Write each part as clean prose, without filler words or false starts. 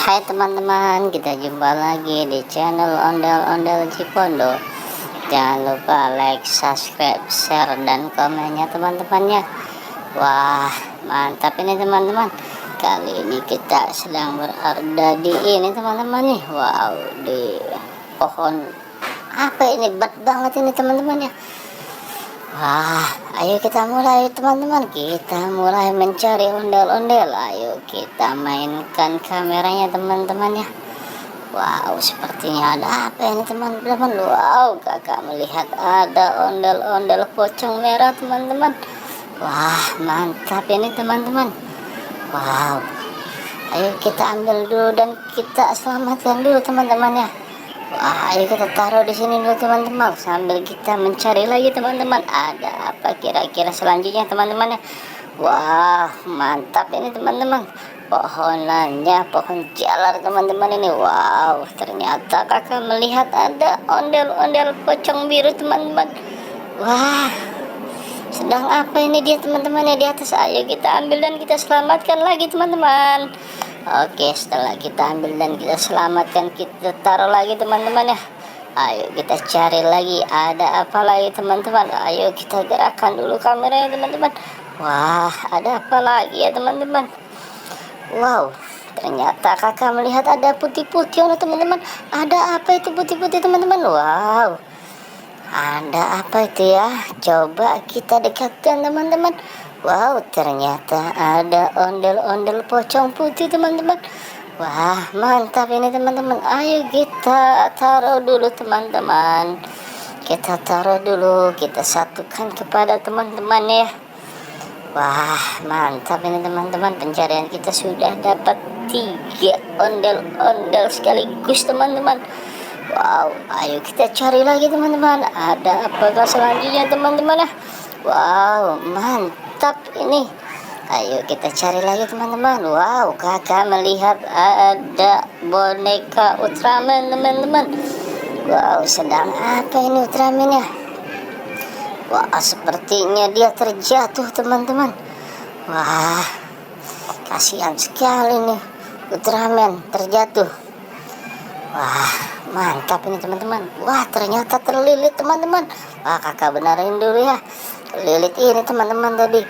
Hai teman-teman, kita jumpa lagi di channel Ondel-Ondel Cipondo. Jangan lupa like, subscribe, share, dan komennya teman-teman ya. Wah, mantap ini teman-teman. Kali ini kita sedang berada di ini teman-teman nih. Wow, di pohon apa ini, bet banget ini teman-teman ya. Wah, ayo kita mulai teman-teman. Kita mulai mencari ondel-ondel. Ayo kita mainkan kameranya teman-teman ya. Wow, sepertinya ada apa ini teman-teman. Wow, kakak melihat ada ondel-ondel pocong merah teman-teman. Wah, mantap ini teman-teman. Wow, ayo kita ambil dulu dan kita selamatkan dulu teman-teman ya. Wah, ayo kita taruh di sini dulu teman-teman, sambil kita mencari lagi teman-teman. Ada apa kira-kira selanjutnya teman-teman ya? Wah, mantap ini teman-teman. Pohonannya pohon jalar teman-teman ini. Wow, ternyata kakak melihat ada ondel-ondel pocong biru teman-teman. Wah, sedang apa ini dia teman-teman ya di atas. Ayo kita ambil dan kita selamatkan lagi teman-teman. Oke, setelah kita ambil dan kita selamatkan, kita taruh lagi teman-teman ya. Ayo kita cari lagi ada apa lagi teman-teman. Ayo kita gerakkan dulu kameranya teman-teman. Wah, ada apa lagi ya teman-teman. Wow, ternyata kakak melihat ada putih-putih teman-teman. Ada apa itu putih-putih teman-teman. Wow, ada apa itu ya? Coba kita dekatkan teman-teman. Wow, ternyata ada ondel-ondel pocong putih teman-teman. Wah, mantap ini teman-teman. Ayo kita taruh dulu teman-teman. Kita taruh dulu, kita satukan kepada teman-teman ya. Wah, mantap ini teman-teman. Pencarian kita sudah dapat 3 ondel-ondel sekaligus teman-teman. Wow, ayo kita cari lagi teman-teman. Ada apakah selanjutnya teman-teman ya? Wow, mantap ini. Ayo kita cari lagi teman-teman. Wow, kakak melihat ada boneka Ultraman teman-teman. Wow, sedang apa ini Ultraman ya? Wah, sepertinya dia terjatuh teman-teman. Wah, kasihan sekali nih Ultraman terjatuh. Wah, mantap ini teman-teman. Wah, ternyata terlilit teman-teman. Wah, kakak benerin dulu ya. Terlilit ini teman-teman tadi,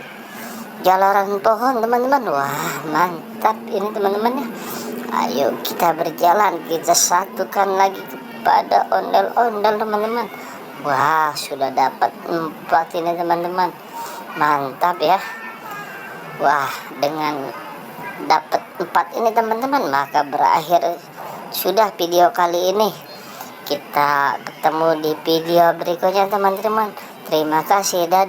jalaran pohon teman-teman. Wah, mantap ini teman-teman ya. Ayo kita berjalan, kita satukan lagi kepada ondel-ondel teman-teman. Wah, sudah dapat 4 ini teman-teman. Mantap ya. Wah, dengan dapat 4 ini teman-teman, maka berakhir sudah video kali ini. Kita ketemu di video berikutnya teman-teman. Terima kasih dan